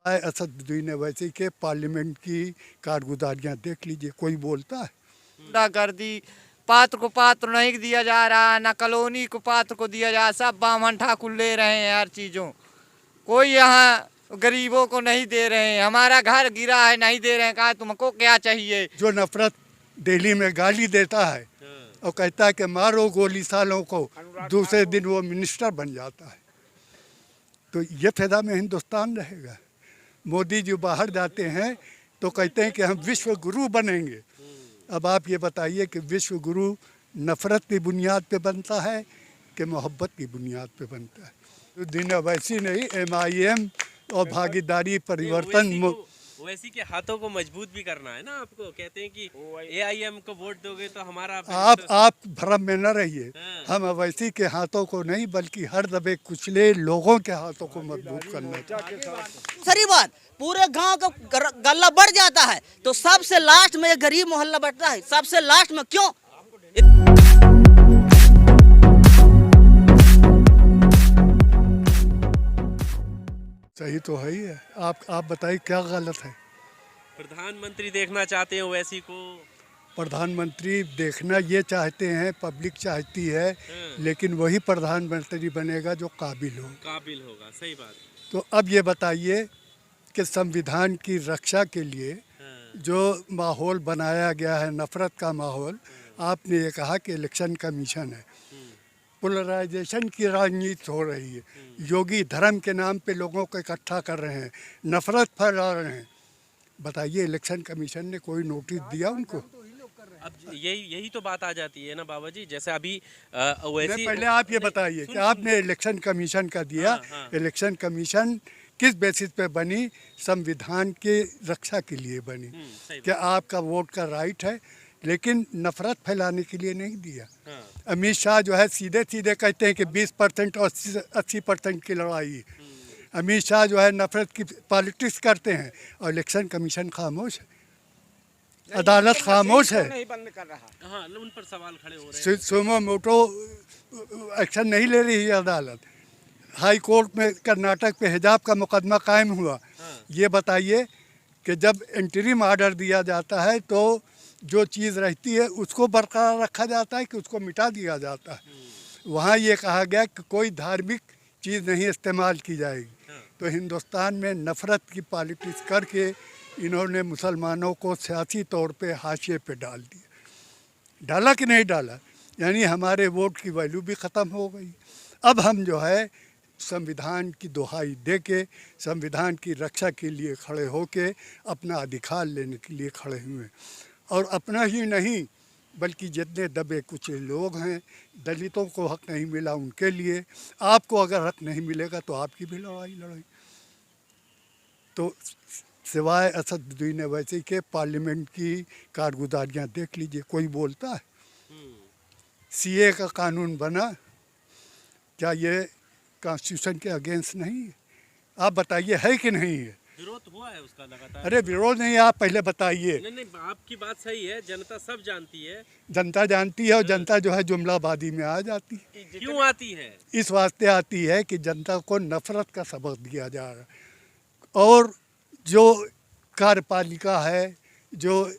असदुद्दीन अवैसी के पार्लियामेंट की कारगुजारियाँ देख लीजिए, कोई बोलता है? गुंडागर्दी, पात्र को पात्र नहीं दिया जा रहा, न कॉलोनी को पात्र को दिया जा, सब बामन ठाकुर ले रहे हैं हर चीजों। कोई यहाँ गरीबों को नहीं दे रहे हैं। हमारा घर गिरा है, नहीं दे रहे हैं। कहा तुमको क्या चाहिए? जो नफरत दिल्ली में गाली देता है और कहता है कि मारो गोली सालों को, दूसरे दिन वो मिनिस्टर बन जाता है। तो ये फायदा में हिंदुस्तान रहेगा। मोदी जी बाहर जाते हैं तो कहते हैं कि हम विश्व गुरु बनेंगे। अब आप ये बताइए कि विश्व गुरु नफरत की बुनियाद पे बनता है कि मोहब्बत की बुनियाद पे बनता है? तो दिन अवैसी नहीं, MIM और भागीदारी परिवर्तन ओवैसी के हाथों को मजबूत भी करना है ना। आपको कहते हैं कि AIM को वोट दोगे तो हमारा आप भ्रम में न रहिए। हम अवैसी के हाथों को नहीं बल्कि हर दबे कुचले लोगों के हाथों को मजबूत करना चाहिए। दूसरी बात, पूरे गांव का गल्ला बढ़ जाता है तो सबसे लास्ट में गरीब मोहल्ला बढ़ता है। सबसे लास्ट में क्यों? सही तो है ही है। आप बताइए क्या गलत है? प्रधानमंत्री देखना चाहते हैं ओवैसी को। प्रधानमंत्री देखना ये चाहते हैं, पब्लिक चाहती है, लेकिन वही प्रधानमंत्री बनेगा जो काबिल होगा। सही बात। तो अब ये बताइए कि संविधान की रक्षा के लिए जो माहौल बनाया गया है, नफरत का माहौल, आपने ये कहा कि इलेक्शन कमीशन है, पोलराइजेशन की राजनीति हो रही है, योगी धर्म के नाम पे लोगों को इकट्ठा कर रहे हैं, नफरत फैला रहे हैं। बताइए इलेक्शन कमीशन ने कोई नोटिस दिया उनको? अब यही तो बात आ जाती है ना बाबा जी। जैसे अभी ओवैसी, पहले आप ये बताइए कि आपने इलेक्शन कमीशन का दिया, इलेक्शन कमीशन किस बेसिस पे बनी? संविधान के रक्षा के लिए बनी। क्या आपका वोट का राइट है, लेकिन नफरत फैलाने के लिए नहीं दिया। अमित शाह जो है सीधे सीधे कहते हैं कि 20% और 80% की लड़ाई। अमित शाह जो है नफरत की पॉलिटिक्स करते हैं और इलेक्शन कमीशन खामोश है, अदालत खामोश है। नहीं बंद कर रहा। हाँ, उन पर सवाल खड़े हो रहे हैं। सुमो मोटो एक्शन नहीं ले रही है अदालत। हाई कोर्ट में कर्नाटक पे हिजाब का मुकदमा कायम हुआ। ये बताइए कि जब इंटरिम ऑर्डर दिया जाता है तो जो चीज़ रहती है उसको बरकरार रखा जाता है कि उसको मिटा दिया जाता है? वहाँ ये कहा गया कि कोई धार्मिक चीज़ नहीं इस्तेमाल की जाएगी। तो हिंदुस्तान में नफ़रत की पॉलिटिक्स करके इन्होंने मुसलमानों को सियासी तौर पे हाशिए पे डाल दिया। डाला कि नहीं डाला? यानी हमारे वोट की वैल्यू भी ख़त्म हो गई। अब हम जो है संविधान की दुहाई दे के, संविधान की रक्षा के लिए खड़े होके अपना अधिकार लेने के लिए खड़े हुए। और अपना ही नहीं बल्कि जितने दबे कुछ लोग हैं, दलितों को हक नहीं मिला उनके लिए, आपको अगर हक नहीं मिलेगा तो आपकी भी लड़ाई लड़ाई। तो सिवाय असदुद्दीन अवैसी के पार्लियामेंट की कारगुजारियाँ देख लीजिए, कोई बोलता है? CA का कानून बना, क्या ये कॉन्स्टिट्यूशन के अगेंस्ट नहीं है? आप बताइए है कि नहीं है? विरोध हुआ है उसका लगातार। अरे विरोध नहीं, आप पहले बताइए। नहीं, आपकी बात सही है, जनता सब जानती है। जनता जानती है और जनता जो है जुमलाबादी में आ जाती है। क्यों आती है? इस वास्ते आती है कि जनता को नफरत का सबक दिया जा रहा है। और जो कार्यपालिका है, जो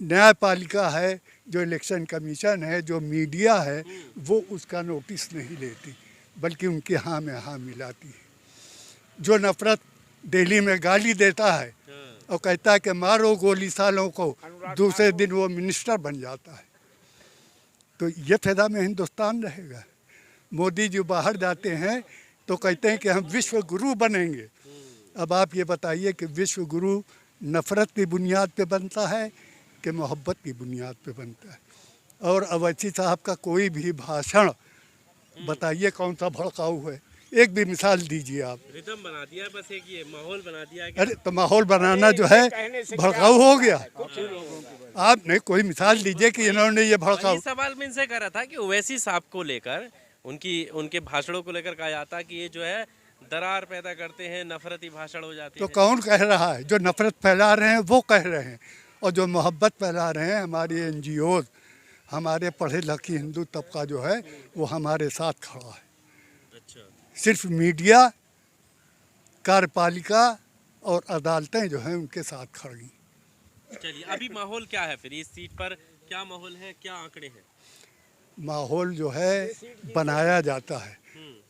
न्यायपालिका है, जो इलेक्शन कमीशन है, जो मीडिया है, वो उसका नोटिस नहीं लेती बल्कि उनके हाँ में हाँ मिलाती है। जो नफरत दिल्ली में गाली देता है और कहता है कि मारो गोली सालों को, दूसरे दिन वो मिनिस्टर बन जाता है। तो ये फायदा में हिंदुस्तान रहेगा। मोदी जी बाहर जाते हैं तो कहते हैं कि हम विश्व गुरु बनेंगे। अब आप ये बताइए कि विश्व गुरु नफरत की बुनियाद पे बनता है कि मोहब्बत की बुनियाद पे बनता है? और अवैसी साहब का कोई भी भाषण बताइए कौन सा भड़काऊ है? एक भी मिसाल दीजिए आप। रिदम बना दिया, बस एक ये माहौल बना दिया। अरे तो माहौल बनाना जो है भड़काऊ हो गया। आप नहीं कोई मिसाल दीजिए कि इन्होंने ये भड़काऊ। सवाल मैं इनसे कर रहा था कि ओवैसी साहब को लेकर, उनके भाषणों को लेकर कहा जाता कि ये जो है दरार पैदा करते हैं, नफरती भाषण हो जाती है। तो कौन कह रहा है? जो नफरत फैला रहे हैं वो कह रहे हैं, और जो मोहब्बत फैला रहे हैं हमारी NGOs, हमारे पढ़े लिखे हिंदू तबका जो है वो हमारे साथ खड़ा है। अच्छा। सिर्फ मीडिया, कार्यपालिका और अदालतें जो हैं उनके साथ खड़ी। चलिए, अभी माहौल क्या है फिर इस सीट पर, क्या माहौल है, क्या आंकड़े हैं? माहौल जो है बनाया जाता है,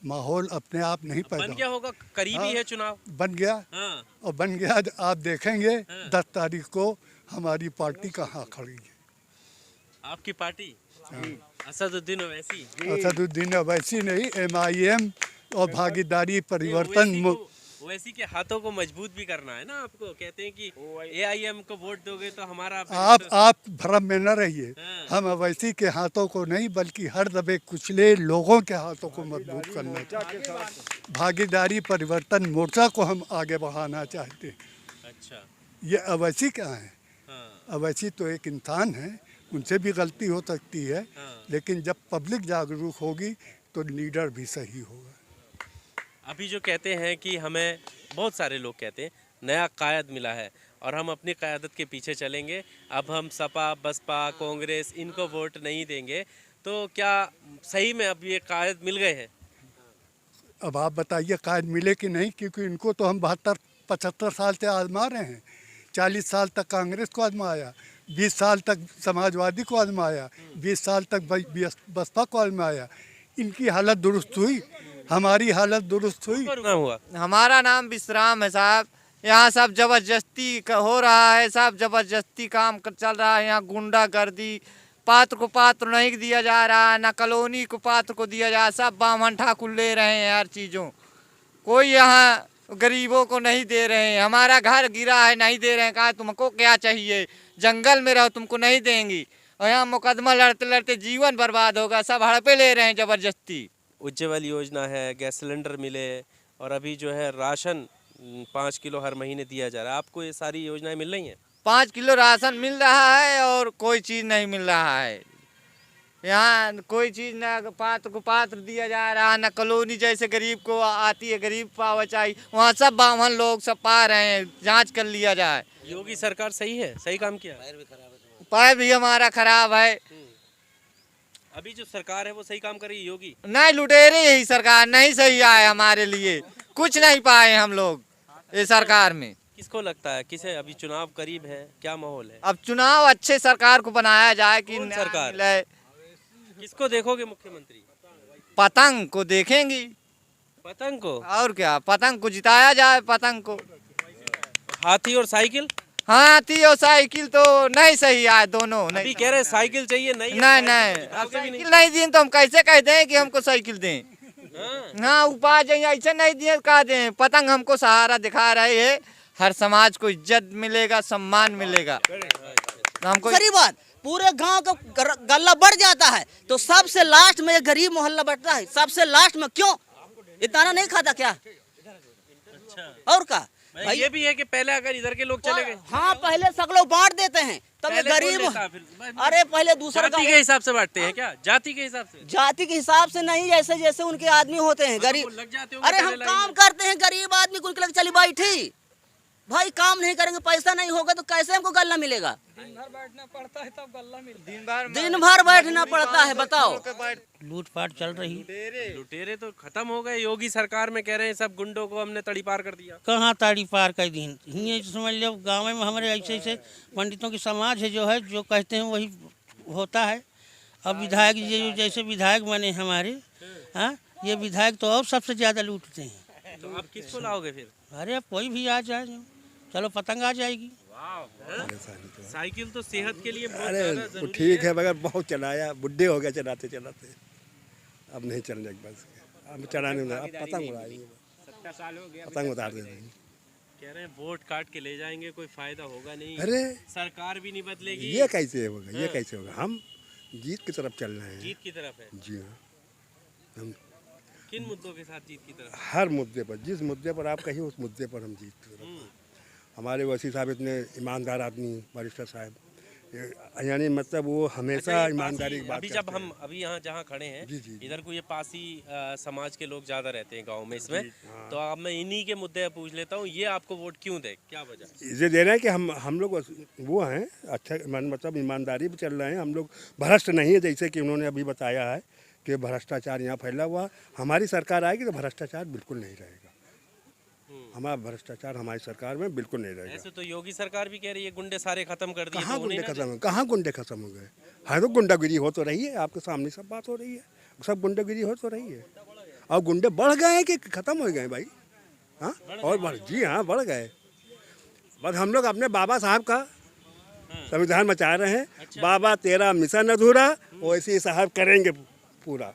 माहौल अपने आप नहीं बन पैदा गया होगा, करीबी हाँ। है चुनाव। बन गया। हाँ, और बन गया, आप देखेंगे हाँ। 10 तारीख को हमारी पार्टी कहाँ खड़ी है। आपकी पार्टी असदुद्दीन ओवैसी। असदुद्दीन अवैसी नहीं, MIM और भागीदारी परिवर्तन ओवैसी के हाथों को मजबूत भी करना है ना आपको। कहते हैं कि AIM को वोट दोगे तो हमारा आप भ्रम में न रहिए। हाँ। हम अवैसी के हाथों को नहीं बल्कि हर दबे कुचले लोगों के हाथों को मजबूत करना चाहते हैं। भागीदारी परिवर्तन मोर्चा को हम आगे बढ़ाना चाहते हैं। अच्छा। ये अवैसी क्या है? हाँ, अवैसी तो एक इंसान है, उनसे भी गलती हो सकती है, हाँ। लेकिन जब पब्लिक जागरूक होगी तो लीडर भी सही होगा। अभी जो कहते हैं कि हमें, बहुत सारे लोग कहते हैं नया कायद मिला है और हम अपनी क़यादत के पीछे चलेंगे, अब हम सपा बसपा कांग्रेस इनको वोट नहीं देंगे, तो क्या सही में अब ये कायद मिल गए हैं? अब आप बताइए कायद मिले कि नहीं, क्योंकि इनको तो हम 72-75 साल से आजमा रहे हैं। 40 साल तक कांग्रेस को आजमाया, 20 साल तक समाजवादी को आजमाया, 20 साल तक बसपा को आजमाया। इनकी हालत दुरुस्त हुई, हमारी हालत दुरुस्त हुई। ना हुआ। हमारा नाम विश्राम है साहब। यहाँ सब जबरदस्ती हो रहा है, सब जबरदस्ती काम चल रहा है। यहाँ गुंडागर्दी, पात्र को पात्र नहीं दिया जा रहा है, ना कॉलोनी को पात्र को दिया जा रहा, सब बामन ठाकुर ले रहे हैं हर चीज़ों। कोई यहाँ गरीबों को नहीं दे रहे हैं। हमारा घर गिरा है, नहीं दे रहे हैं। कहा तुमको क्या चाहिए, जंगल में रहो, तुमको नहीं देंगी। और यहाँ मुकदमा लड़ते लड़ते जीवन बर्बाद होगा, सब हड़पे ले रहे हैं जबरदस्ती। उज्ज्वल योजना है, गैस सिलेंडर मिले, और अभी जो है राशन 5 किलो हर महीने दिया जा रहा है। आपको ये सारी योजनाएं मिल रही हैं? 5 किलो राशन मिल रहा है और कोई चीज़ नहीं मिल रहा है। यहाँ कोई चीज़ ना पात्र को पात्र दिया जा रहा है, ना कॉलोनी जैसे गरीब को आती है, गरीब पावा चाहिए, वहाँ सब बामन लोग सब पा रहे हैं। जांच कर लिया जाए। योगी सरकार सही है, सही काम किया? पैर भी हमारा खराब है। अभी जो सरकार है वो सही काम कर रही है योगी? नहीं, लुटेरे यही सरकार नहीं सही आए हमारे लिए, कुछ नहीं पाए हम लोग ये सरकार में। किसको लगता है, किसे, अभी चुनाव करीब है, क्या माहौल है? अब चुनाव अच्छे सरकार को बनाया जाए कि कौन न्याय सरकार? मिले। किसको देखोगे मुख्यमंत्री? पतंग को देखेंगी। पतंग को? और क्या, पतंग को जिताया जाए। पतंग को हाथी और साइकिल? हाथी और साइकिल तो नहीं सही आए, दोनों नहीं। अभी कह रहे साइकिल चाहिए, नहीं है नहीं साइकिल, नहीं, जिताओगे भी साइकिल नहीं दिए तो हम कैसे कह दें कि हमको साइकिल दें। हाँ। हाँ, उपाय जाइए, ऐसे नहीं दिए कहा दें। पतंग हमको सहारा दिखा रहे है, हर समाज को इज्जत मिलेगा, सम्मान मिलेगा। हमको सारी बात पूरे गांव का गल्ला बढ़ जाता है तो सबसे लास्ट में ये गरीब मोहल्ला बढ़ता है। सबसे लास्ट में क्यों? ये दाना नहीं खाता क्या? और का भाई ये भी है कि पहले अगर इधर के लोग चले गए, हाँ, पहले सब लोग बांट देते हैं, तब ये पहले कौन गरीब। लेता फिर? अरे पहले दूसरा जाति के हिसाब से बांटते हैं क्या? जाति के हिसाब से? जाति के हिसाब से नहीं, जैसे जैसे उनके आदमी होते हैं गरीब। वो लग जाते होंगे अरे हम पहले लाइन काम में। करते हैं, गरीब आदमी को लग चली बैठी। भाई काम नहीं करेंगे, पैसा नहीं होगा तो कैसे हमको गल्ला मिलेगा? दिन भर दिन भर बैठना पड़ता है, बताओ। लूटपाट चल रही। लुटेरे तो खत्म हो गए, योगी सरकार में कह रहे हैं सब गुंडों को हमने तड़ी पार कर दिया। कहाँ ताड़ी पार कर दी? ये समझ लो गाँव में हमारे ऐसे ऐसे पंडितों की समाज है, जो है जो कहते हैं वही होता है। अब विधायक ये जैसे विधायक बने हमारे, हाँ, ये विधायक तो और सबसे ज़्यादा लूटते हैं। तो आप किसको लाओगे फिर? अरे अब कोई भी आ जाए, चलो पतंग आ जाएगी। साइकिल तो सेहत के लिए बहुत अरे ज़्यादा वो जरूरी ठीक है। है, मगर बहुत चलाया, बुढ़े हो गए चलाते चलाते, अब नहीं चलने की बस। अब चलाने में अब पतंग उड़ाएंगे, पतंग उतार देंगे। कह रहे हैं वोट काट के ले जाएंगे, कोई फायदा होगा नहीं, अरे सरकार भी नहीं बदलेगी। ये कैसे होगा, ये कैसे होगा? हम जीत की तरफ चल रहे हैं। जीत की तरफ है। जी हाँ, हम किन मुद्दों के साथ जीत की तरफ? हर मुद्दे पर, जिस मुद्दे पर आप कहिए उस मुद्दे पर हम जीत की तरफ हैं। हमारे वसी साहब इतने ईमानदार आदमी, बैरिस्टर साहब, यानी मतलब वो हमेशा अच्छा, ये ईमानदारी की पासी, बात अभी करते जब हम हैं। अभी यहाँ जहाँ खड़े हैं, जी, जी, जी। इधर को ये पासी समाज के लोग ज्यादा रहते हैं गांव में इसमें, तो अब मैं इन्हीं के मुद्दे पर पूछ लेता हूँ, ये आपको वोट क्यों दे, क्या वजह? इसे दे रहे हैं कि हम लोग वो हैं, अच्छा मतलब ईमानदारी भी चल रहे हैं, हम लोग भ्रष्ट नहीं है, जैसे कि उन्होंने अभी बताया है कि भ्रष्टाचार यहाँ फैला हुआ। हमारी सरकार आएगी तो भ्रष्टाचार बिल्कुल नहीं रहेगा। हमारा भ्रष्टाचार हमारी सरकार में बिल्कुल नहीं रहेगा। ऐसे तो योगी सरकार भी कह रही है गुंडे सारे खत्म कर दिए, कहाँ तो उन्हें गुंडे ना खत्म हुए? कहाँ गुंडे खत्म हो गए? हर तो गुंडागिरी हो तो रही है, आपके सामने सब बात हो रही है, सब गुंडागिरी हो तो रही है। और गुंडे बढ़ गए हैं कि खत्म हो गए भाई? हाँ, और बढ़, जी हाँ, बढ़ गए। बस हम लोग अपने बाबा साहब का संविधान बचा रहे हैं। बाबा तेरा मिशन अधूरा, वैसे ही साहब करेंगे पूरा,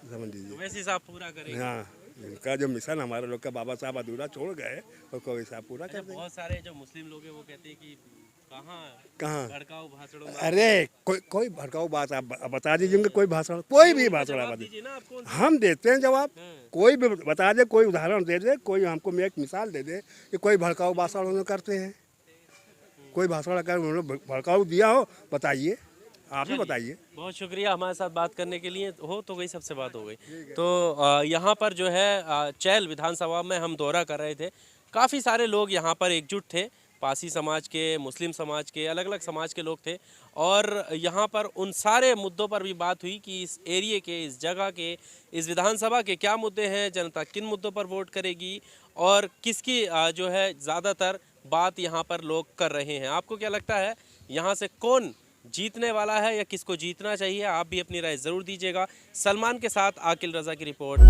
समझ लीजिए। वैसे साहब पूरा करेंगे। हाँ, इनका जो मिशन हमारे लोग का बाबा साहब अधूरा छोड़ गए, उसको वैसा पूरा कर देंगे। बहुत सारे जो मुस्लिम लोग हैं वो कहते हैं कि कहाँ? भड़काऊ भाषणों में अरे कोई भड़काऊ बात आप बता दीजिए, कोई भाषण, कोई भी भाषण आप दीजिए ना, आपको हम देते हैं जवाब। कोई भी बता दे, कोई उदाहरण दे दे, कोई हमको एक मिसाल दे दे कि कोई भड़काऊ भाषण उन्होंने करते हैं, कोई भाषण अगर उन्होंने भड़काऊ दिया हो, बताइए, आप ही बताइए। बहुत शुक्रिया हमारे साथ बात करने के लिए। हो तो गई, सबसे बात हो गई। तो यहाँ पर जो है चैल विधानसभा में हम दौरा कर रहे थे, काफ़ी सारे लोग यहाँ पर एकजुट थे, पासी समाज के, मुस्लिम समाज के, अलग अलग समाज के लोग थे, और यहाँ पर उन सारे मुद्दों पर भी बात हुई कि इस एरिए के, इस जगह के, इस विधानसभा के क्या मुद्दे हैं, जनता किन मुद्दों पर वोट करेगी और किसकी जो है ज़्यादातर बात यहाँ पर लोग कर रहे हैं। आपको क्या लगता है यहाँ से कौन जीतने वाला है या किसको जीतना चाहिए? आप भी अपनी राय ज़रूर दीजिएगा। सलमान के साथ आकिल रज़ा की रिपोर्ट।